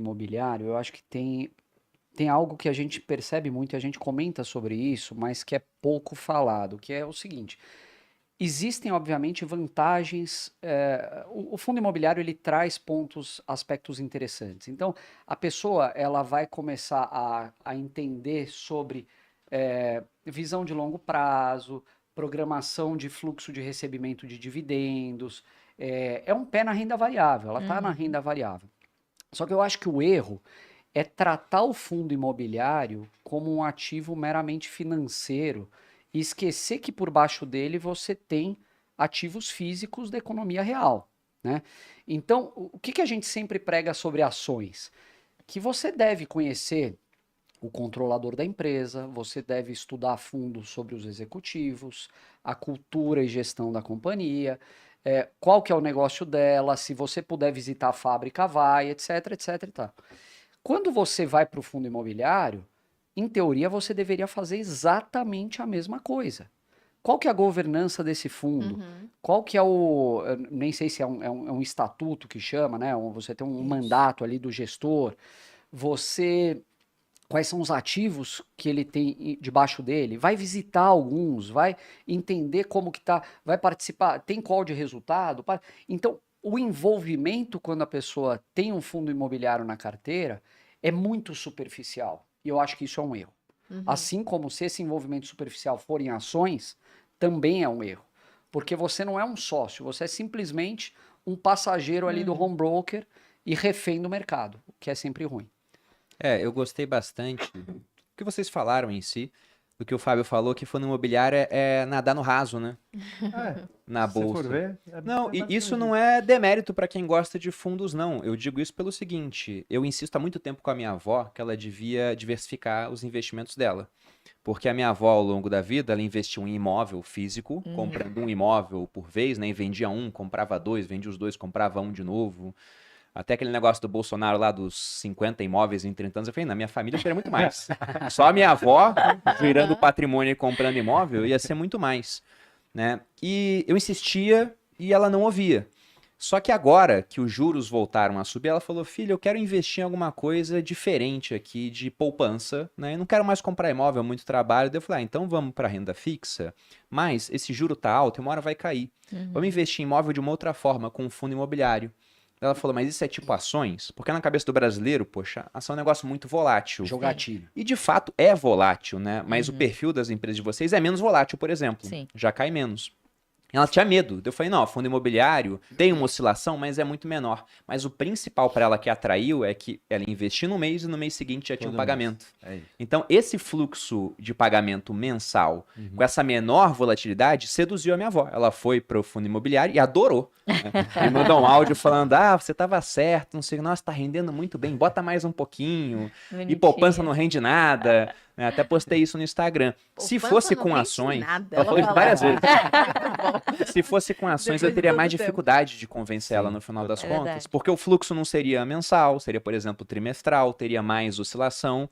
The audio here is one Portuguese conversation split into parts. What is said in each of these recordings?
imobiliário, eu acho que tem algo que a gente percebe muito e a gente comenta sobre isso, mas que é pouco falado, que é o seguinte: existem, obviamente, vantagens. O fundo imobiliário ele traz aspectos interessantes. Então, a pessoa ela vai começar a entender sobre visão de longo prazo, programação de fluxo de recebimento de dividendos. É um pé na renda variável, ela está na renda variável. Só que eu acho que o erro é tratar o fundo imobiliário como um ativo meramente financeiro e esquecer que por baixo dele você tem ativos físicos da economia real, né? Então, o que a gente sempre prega sobre ações? Que você deve conhecer o controlador da empresa, você deve estudar a fundo sobre os executivos, a cultura e gestão da companhia, qual que é o negócio dela, se você puder visitar a fábrica, vai, etc, etc e tal. Quando você vai para o fundo imobiliário, em teoria você deveria fazer exatamente a mesma coisa. Qual que é a governança desse fundo? Qual que é nem sei se é um estatuto que chama, né? Você tem um mandato ali do gestor. Quais são os ativos que ele tem debaixo dele? Vai visitar alguns, vai entender como que tá, vai participar, tem call de resultado. Então, o envolvimento quando a pessoa tem um fundo imobiliário na carteira é muito superficial. E eu acho que isso é um erro. Assim como se esse envolvimento superficial for em ações, também é um erro. Porque você não é um sócio, você é simplesmente um passageiro ali do home broker e refém do mercado, o que é sempre ruim. Eu gostei bastante do que vocês falaram em si, do que o Fábio falou, que fundo imobiliário é nadar no raso, né? Na bolsa. Se for ver, Não, e isso não é demérito para quem gosta de fundos, não. Eu digo isso pelo seguinte, eu insisto há muito tempo com a minha avó que ela devia diversificar os investimentos dela. Porque a minha avó, ao longo da vida, ela investiu em imóvel físico, comprando um imóvel por vez, né? E vendia um, comprava dois, vendia os dois, comprava um de novo. Até aquele negócio do Bolsonaro lá dos 50 imóveis em 30 anos, eu falei, na minha família eu queria muito mais. Só a minha avó virando patrimônio e comprando imóvel ia ser muito mais, né? E eu insistia e ela não ouvia. Só que agora que os juros voltaram a subir, ela falou, filho, eu quero investir em alguma coisa diferente aqui de poupança, né? Eu não quero mais comprar imóvel, muito trabalho. Daí eu falei, então vamos para renda fixa, mas esse juro tá alto e uma hora vai cair. Vamos investir em imóvel de uma outra forma, com um fundo imobiliário. Ela falou, mas isso é tipo ações? Porque na cabeça do brasileiro, poxa, ação é um negócio muito volátil. Jogatilho. E de fato é volátil, né? Mas o perfil das empresas de vocês é menos volátil, por exemplo. Sim. Já cai menos. Ela tinha medo. Eu falei, não, fundo imobiliário tem uma oscilação, mas é muito menor. Mas o principal para ela que atraiu é que ela investiu no mês e no mês seguinte já tinha um pagamento. Então, esse fluxo de pagamento mensal, com essa menor volatilidade, seduziu a minha avó. Ela foi para o fundo imobiliário e adorou. Né? Me mandou um áudio falando, você estava certo, não sei, nossa, tá rendendo muito bem, bota mais um pouquinho. E poupança não rende nada. Até postei isso no Instagram. Se fosse com ações... Ela falou isso várias vezes. Se fosse com ações, eu teria mais dificuldade de convencer ela no final das contas. Verdade. Porque o fluxo não seria mensal, seria, por exemplo, trimestral, teria mais oscilação.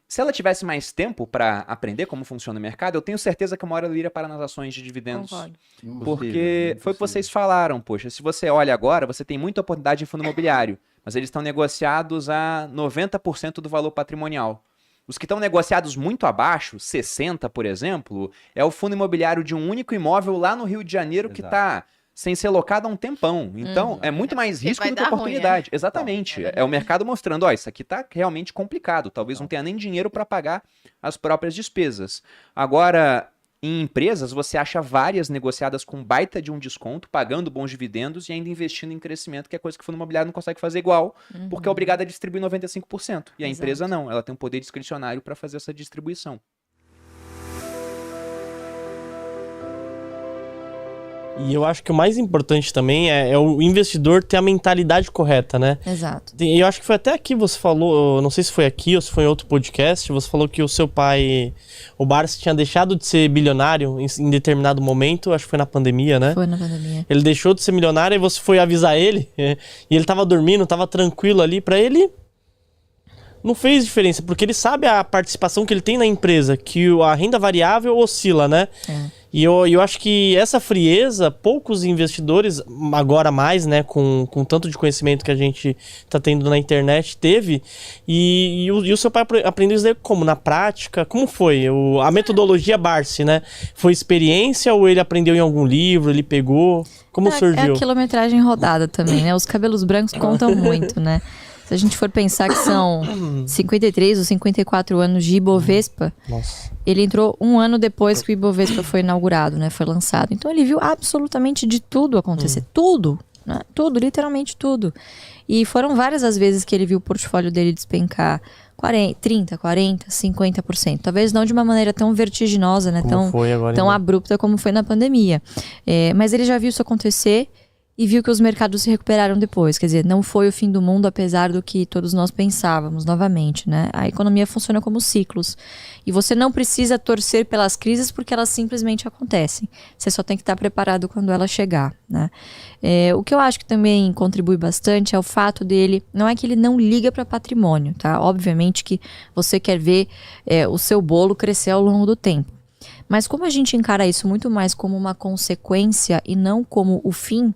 Se ela tivesse mais tempo para aprender como funciona o mercado, eu tenho certeza que uma hora ela iria parar nas ações de dividendos. Concordo. Porque foi o que vocês falaram, poxa, se você olha agora, você tem muita oportunidade em fundo imobiliário, mas eles estão negociados a 90% do valor patrimonial. Os que estão negociados muito abaixo, 60%, por exemplo, é o fundo imobiliário de um único imóvel lá no Rio de Janeiro que está sem ser locado há um tempão. Então, é muito mais risco do que oportunidade. Ruim, Exatamente. É o mercado mostrando, isso aqui está realmente complicado. Talvez não tenha nem dinheiro para pagar as próprias despesas. Agora, em empresas, você acha várias negociadas com baita de um desconto, pagando bons dividendos e ainda investindo em crescimento, que é coisa que o fundo imobiliário não consegue fazer igual, porque é obrigado a distribuir 95%. E a empresa não, ela tem um poder discricionário para fazer essa distribuição. E eu acho que o mais importante também é o investidor ter a mentalidade correta, né? Exato. E eu acho que foi até aqui você falou, não sei se foi aqui ou se foi em outro podcast, você falou que o seu pai, o Barsi, tinha deixado de ser bilionário em determinado momento, acho que foi na pandemia, né? Foi na pandemia. Ele deixou de ser milionário e você foi avisar ele, e ele tava dormindo, tava tranquilo ali, pra ele não fez diferença, porque ele sabe a participação que ele tem na empresa, que a renda variável oscila, né? E eu acho que essa frieza, poucos investidores, agora mais, né, com tanto de conhecimento que a gente tá tendo na internet, teve. E o seu pai aprendeu isso daí como? Na prática? Como foi? A metodologia Barsi, né? Foi experiência ou ele aprendeu em algum livro, ele pegou? Como surgiu? É a quilometragem rodada também, né? Os cabelos brancos contam muito, né? Se a gente for pensar que são 53 ou 54 anos de Ibovespa, Nossa. ele entrou um ano depois que o Ibovespa foi inaugurado, né? Foi lançado. Então ele viu absolutamente de tudo acontecer. Tudo, né? Tudo, literalmente tudo. E foram várias as vezes que ele viu o portfólio dele despencar 30, 40, 50%. Talvez não de uma maneira tão vertiginosa, né? Como foi agora, tão né? abrupta como foi na pandemia. Mas ele já viu isso acontecer e viu que os mercados se recuperaram depois. Quer dizer, não foi o fim do mundo, apesar do que todos nós pensávamos, novamente, né? A economia funciona como ciclos. E você não precisa torcer pelas crises porque elas simplesmente acontecem. Você só tem que estar preparado quando ela chegar, né? O que eu acho que também contribui bastante é o fato dele... Não é que ele não liga para patrimônio, tá? Obviamente que você quer ver o seu bolo crescer ao longo do tempo. Mas como a gente encara isso muito mais como uma consequência e não como o fim...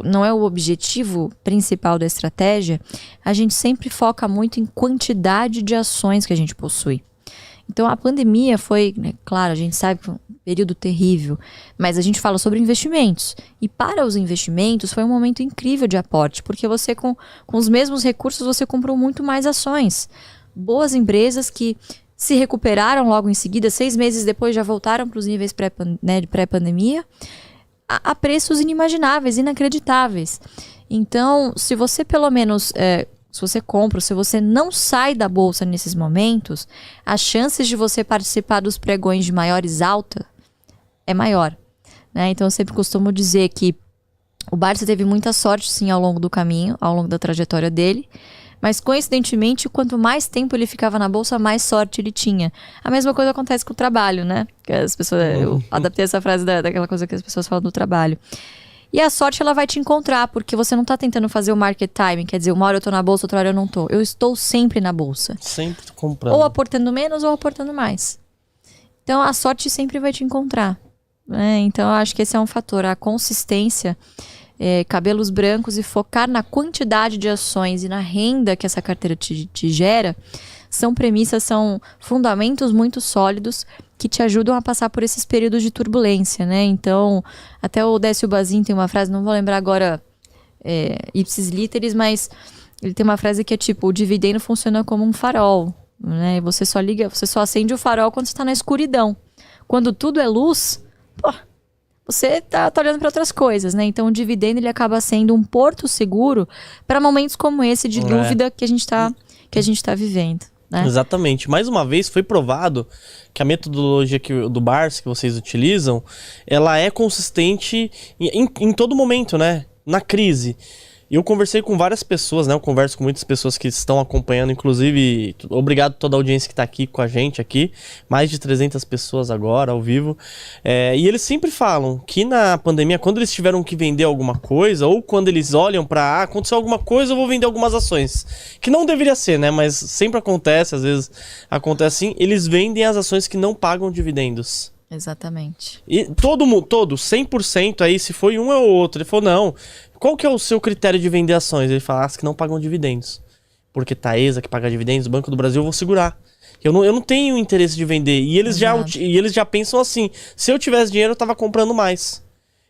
não é o objetivo principal da estratégia, a gente sempre foca muito em quantidade de ações que a gente possui. Então a pandemia foi, né, claro, a gente sabe que foi um período terrível, mas a gente fala sobre investimentos. E para os investimentos foi um momento incrível de aporte, porque você com os mesmos recursos você comprou muito mais ações. Boas empresas que se recuperaram logo em seguida, 6 meses depois já voltaram para os níveis de pré-pandemia, a preços inimagináveis, inacreditáveis. Então, se você pelo menos, se você compra, se você não sai da bolsa nesses momentos, as chances de você participar dos pregões de maiores alta é maior, né? Então, eu sempre costumo dizer que o Barsi teve muita sorte, sim, ao longo do caminho, ao longo da trajetória dele, mas, coincidentemente, quanto mais tempo ele ficava na bolsa, mais sorte ele tinha. A mesma coisa acontece com o trabalho, né? Que as pessoas, eu adaptei essa frase daquela coisa que as pessoas falam do trabalho. E a sorte, ela vai te encontrar, porque você não está tentando fazer o market timing, quer dizer, uma hora eu estou na bolsa, outra hora eu não estou. Eu estou sempre na bolsa. Sempre comprando. Ou aportando menos ou aportando mais. Então, a sorte sempre vai te encontrar, né? Então, eu acho que esse é um fator. A consistência... cabelos brancos e focar na quantidade de ações e na renda que essa carteira te gera, são premissas, são fundamentos muito sólidos que te ajudam a passar por esses períodos de turbulência, né? Então, até o Décio Bazin tem uma frase, não vou lembrar agora ipsis literis, mas ele tem uma frase que é tipo, o dividendo funciona como um farol, né? Você só acende o farol quando você está na escuridão. Quando tudo é luz, você tá olhando para outras coisas, né? Então o dividendo ele acaba sendo um porto seguro para momentos como esse de dúvida que a gente tá vivendo, né? Exatamente. Mais uma vez foi provado que a metodologia do Barsi que vocês utilizam, ela é consistente em todo momento, né? Na crise. Eu conversei com várias pessoas, né? Eu converso com muitas pessoas que estão acompanhando, inclusive, obrigado a toda a audiência que está aqui com a gente aqui, mais de 300 pessoas agora, ao vivo. E eles sempre falam que na pandemia, quando eles tiveram que vender alguma coisa, ou quando eles olham para, aconteceu alguma coisa, eu vou vender algumas ações. Que não deveria ser, né? Mas sempre acontece, às vezes acontece assim, eles vendem as ações que não pagam dividendos. Exatamente. E todo 100% aí, se foi um é o outro. Ele falou, não, qual que é o seu critério de vender ações? Ele falou, as que não pagam dividendos. Porque Taesa que paga dividendos, Banco do Brasil, eu vou segurar. Eu não tenho interesse de vender. E eles já pensam assim, se eu tivesse dinheiro, eu tava comprando mais.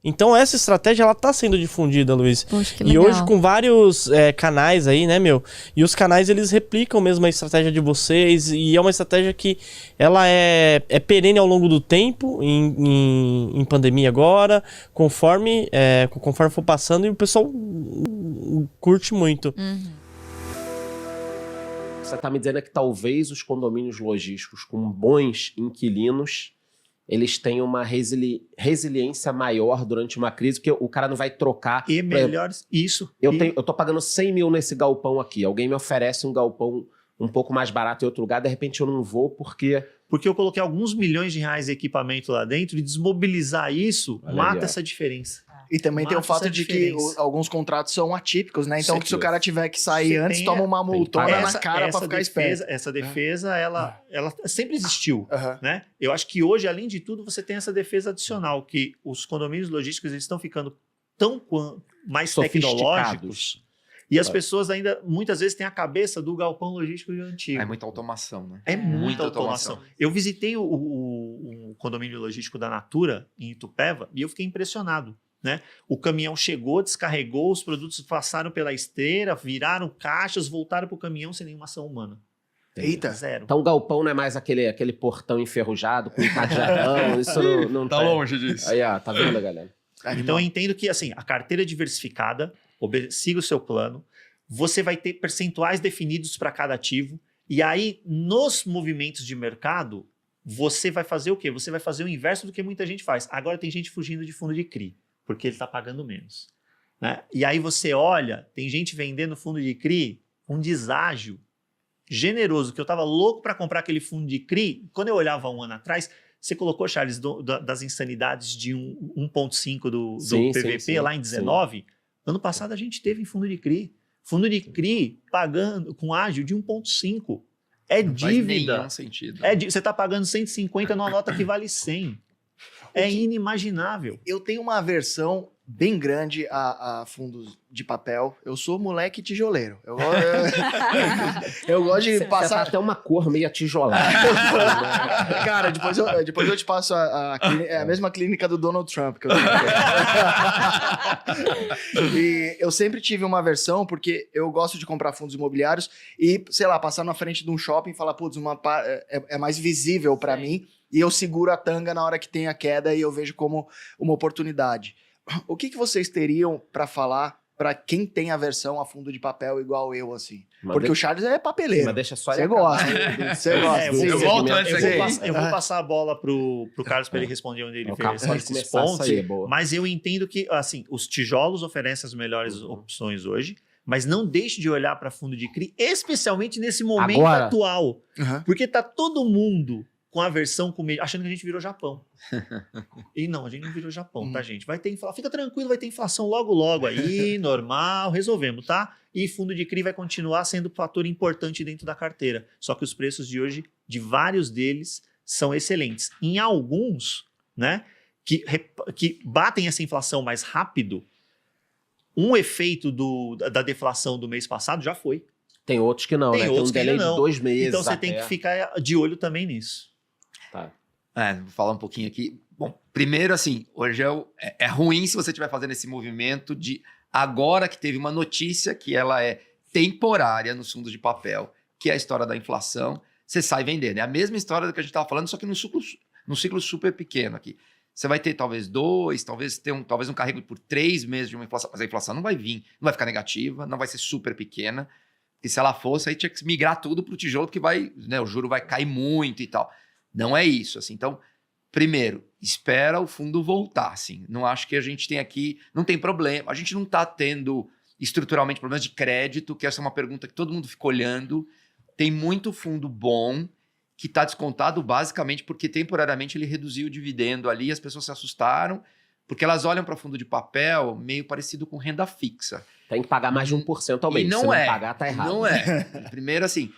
Então essa estratégia, ela tá sendo difundida, Luiz. Poxa, que E legal. hoje com vários canais aí, né, meu? E os canais, eles replicam mesmo a estratégia de vocês. E é uma estratégia que ela é perene ao longo do tempo, em pandemia agora, conforme for passando, e o pessoal curte muito. Você está me dizendo que talvez os condomínios logísticos com bons inquilinos, eles têm uma resiliência maior durante uma crise, porque o cara não vai trocar. E melhores, isso. Eu tô pagando 100 mil nesse galpão aqui, alguém me oferece um galpão um pouco mais barato em outro lugar, de repente eu não vou porque eu coloquei alguns milhões de reais de equipamento lá dentro e desmobilizar isso Olha mata aí, ó. essa diferença. E também tem o Mata fato essa de que diferença. alguns contratos são atípicos, né? Então, Sim. se o cara tiver que sair Você antes, tem toma uma multona pagar. na cara pra ficar esperto. Essa defesa, ela sempre existiu. Aham. Né? Eu acho que hoje, além de tudo, você tem essa defesa adicional, que os condomínios logísticos eles estão ficando mais Sofisticados. tecnológicos e as É. pessoas ainda, muitas vezes, têm a cabeça do galpão logístico antigo. É muita automação, né? É muita Muita automação. automação. Eu visitei o condomínio logístico da Natura, em Itupeva, e eu fiquei impressionado. Né? O caminhão chegou, descarregou, os produtos passaram pela esteira, viraram caixas, voltaram para o caminhão sem nenhuma ação humana. Eita. Zero. Então o galpão não é mais aquele portão enferrujado com cadeadão, isso não Tá tem. longe disso. Aí, ó, tá vendo, galera? Então eu entendo que assim, a carteira diversificada, siga o seu plano, você vai ter percentuais definidos para cada ativo, e aí nos movimentos de mercado, você vai fazer o quê? Você vai fazer o inverso do que muita gente faz. Agora tem gente fugindo de fundo de CRI, porque ele está pagando menos. Né? E aí você olha, tem gente vendendo fundo de CRI, um deságio generoso, que eu estava louco para comprar aquele fundo de CRI, quando eu olhava um ano atrás, você colocou, Charles, das insanidades de 1,5 do Sim, PVP sim, lá em 19. Ano passado a gente teve em fundo de CRI. Fundo de CRI pagando com ágio de 1,5. É Não faz dívida. nenhum sentido. Você está pagando 150 numa nota que vale 100. É inimaginável. Eu tenho uma aversão bem grande a fundos de papel. Eu sou moleque tijoleiro. Eu gosto de Você tá passar... até uma cor meio atijolada. Cara, depois eu te passo é a mesma clínica do Donald Trump que eu tenho. E eu sempre tive uma aversão, porque eu gosto de comprar fundos imobiliários e, sei lá, passar na frente de um shopping e falar, putz, é mais visível pra mim, e eu seguro a tanga na hora que tem a queda e eu vejo como uma oportunidade. O que vocês teriam pra falar pra quem tem aversão a fundo de papel igual eu, assim? Porque o Charles é papeleiro. Mas deixa só Você ele gosta. acabar. Você gosta. Eu volto antes aqui. Eu vou passar a bola pro Carlos para ele responder onde ele O Carlos pode fez esses começar a pontos. sair, boa. Mas eu entendo que, assim, os tijolos oferecem as melhores opções hoje, mas não deixe de olhar para fundo de CRI, especialmente nesse momento Agora. atual. Uhum. Porque tá todo mundo com aversão, achando que a gente virou Japão. E não, a gente não virou Japão, tá, gente? Vai ter inflação. Fica tranquilo, vai ter inflação logo aí, normal, resolvemos, tá? E fundo de CRI vai continuar sendo um fator importante dentro da carteira. Só que os preços de hoje, de vários deles, são excelentes. Em alguns, né, que batem essa inflação mais rápido, um efeito da deflação do mês passado já foi. Tem outros que não, Tem né? outros Tem um que delay não. de 2 meses. Então você tem que até. ficar de olho também nisso. Tá. Vou falar um pouquinho aqui. Bom, primeiro, assim, hoje é ruim se você estiver fazendo esse movimento de agora que teve uma notícia que ela é temporária nos fundos de papel, que é a história da inflação, você sai vendendo. É a mesma história do que a gente estava falando, só que num ciclo super pequeno aqui. Você vai ter talvez 2, talvez um carrego por 3 meses de uma inflação, mas a inflação não vai vir, não vai ficar negativa, não vai ser super pequena, porque se ela fosse, aí tinha que migrar tudo para o tijolo, porque o juro vai cair muito e tal. Não é isso, assim. Então, primeiro, espera o fundo voltar, assim. Não acho que a gente tem aqui... Não tem problema. A gente não está tendo estruturalmente problemas de crédito, que essa é uma pergunta que todo mundo fica olhando. Tem muito fundo bom que está descontado basicamente porque temporariamente ele reduziu o dividendo ali e as pessoas se assustaram porque elas olham para fundo de papel meio parecido com renda fixa. Tem que pagar mais de 1% ao mês. E não Se não é. pagar, tá errado. Não é. Primeiro, assim,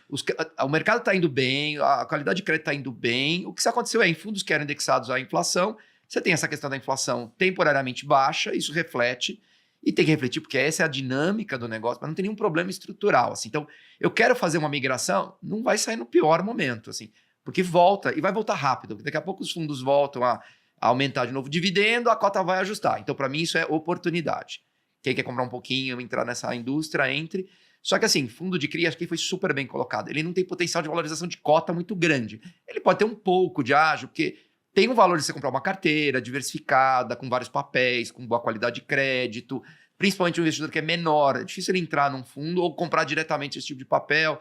o mercado está indo bem, a qualidade de crédito está indo bem. O que aconteceu em fundos que eram indexados à inflação, você tem essa questão da inflação temporariamente baixa, isso reflete, e tem que refletir, porque essa é a dinâmica do negócio, mas não tem nenhum problema estrutural. Assim. Então, eu quero fazer uma migração, não vai sair no pior momento, assim, porque volta, e vai voltar rápido, porque daqui a pouco os fundos voltam a aumentar de novo o dividendo, a cota vai ajustar. Então, para mim, isso é oportunidade. Quem quer comprar um pouquinho, entrar nessa indústria, entre. Só que assim, fundo de CRI, acho que foi super bem colocado. Ele não tem potencial de valorização de cota muito grande. Ele pode ter um pouco de ágio, porque tem um valor de você comprar uma carteira diversificada, com vários papéis, com boa qualidade de crédito, principalmente um investidor que é menor. É difícil ele entrar num fundo ou comprar diretamente esse tipo de papel.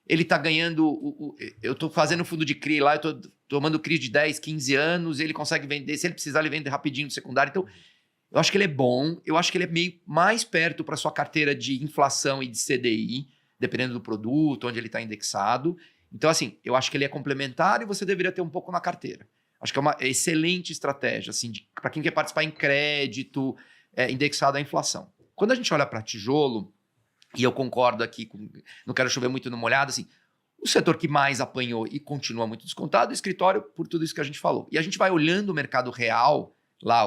Ele está ganhando... eu estou fazendo fundo de CRI lá, eu estou tomando CRI de 10, 15 anos, ele consegue vender, se ele precisar, ele vende rapidinho no secundário. Então, eu acho que ele é bom, eu acho que ele é meio mais perto para sua carteira de inflação e de CDI, dependendo do produto, onde ele está indexado. Então, assim, eu acho que ele é complementar e você deveria ter um pouco na carteira. Acho que é uma excelente estratégia, assim, para quem quer participar em crédito, indexado à inflação. Quando a gente olha para tijolo, e eu concordo aqui, não quero chover muito no molhado, assim, o setor que mais apanhou e continua muito descontado, o escritório, por tudo isso que a gente falou. E a gente vai olhando o mercado real, lá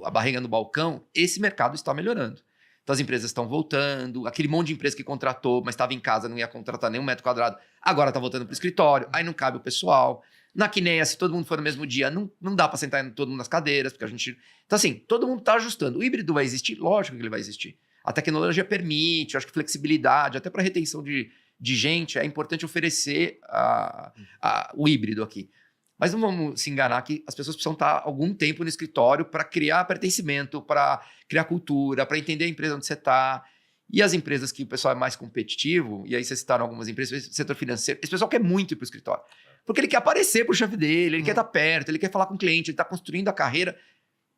a barriga no balcão, esse mercado está melhorando. Então as empresas estão voltando, aquele monte de empresa que contratou, mas estava em casa, não ia contratar nenhum metro quadrado, agora está voltando para o escritório, aí não cabe o pessoal. Na Quineia, se todo mundo for no mesmo dia, não dá para sentar todo mundo nas cadeiras, porque a gente... Então assim, todo mundo está ajustando. O híbrido vai existir? Lógico que ele vai existir. A tecnologia permite, eu acho que flexibilidade, até para retenção de gente, é importante oferecer o híbrido aqui. Mas não vamos se enganar que as pessoas precisam estar algum tempo no escritório para criar pertencimento, para criar cultura, para entender a empresa onde você está. E as empresas que o pessoal é mais competitivo, e aí vocês citaram algumas empresas, setor financeiro, esse pessoal quer muito ir para o escritório. Porque ele quer aparecer para o chefe dele, ele quer estar perto, ele quer falar com o cliente, ele está construindo a carreira.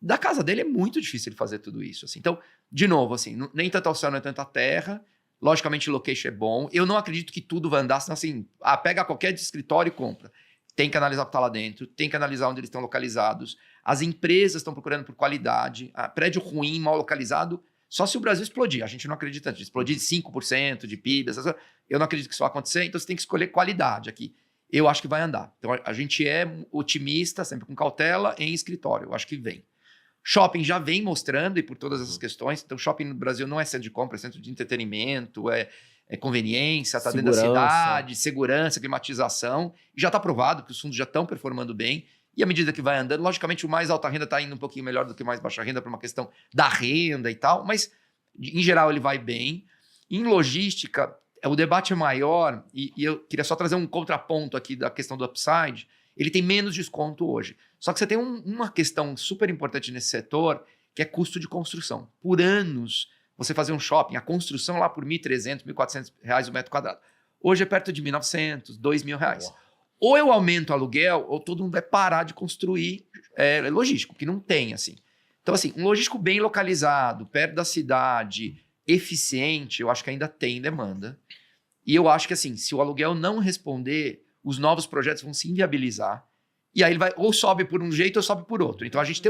Da casa dele é muito difícil ele fazer tudo isso. Assim. Então, de novo, assim, nem tanto ao céu, nem tanto à terra. Logicamente, o location é bom. Eu não acredito que tudo vai andar senão assim, pega qualquer escritório e compra. Tem que analisar o que está lá dentro, tem que analisar onde eles estão localizados. As empresas estão procurando por qualidade. Prédio ruim, mal localizado, só se o Brasil explodir. A gente não acredita nisso. Explodir de 5% de PIB, eu não acredito que isso vai acontecer, então você tem que escolher qualidade aqui. Eu acho que vai andar. Então a gente é otimista, sempre com cautela, em escritório. Eu acho que vem. Shopping já vem mostrando, e por todas essas questões. Então, shopping no Brasil não é centro de compra, é centro de entretenimento, é conveniência, está dentro da cidade, segurança, climatização. E já está provado que os fundos já estão performando bem. E à medida que vai andando, logicamente o mais alta renda está indo um pouquinho melhor do que o mais baixa renda, por uma questão da renda e tal. Mas, em geral, ele vai bem. Em logística, o debate é maior. E eu queria só trazer um contraponto aqui da questão do upside. Ele tem menos desconto hoje. Só que você tem uma questão super importante nesse setor, que é custo de construção. Por anos, você fazer um shopping, a construção lá por R$1.300, R$1.400 o metro quadrado. Hoje é perto de R$1.900, R$2.000. Ou eu aumento o aluguel, ou todo mundo vai parar de construir logístico, que não tem, assim. Então, assim, um logístico bem localizado, perto da cidade, eficiente, eu acho que ainda tem demanda. E eu acho que, assim, se o aluguel não responder, os novos projetos vão se inviabilizar. E aí ele vai ou sobe por um jeito ou sobe por outro. Então a gente tem uma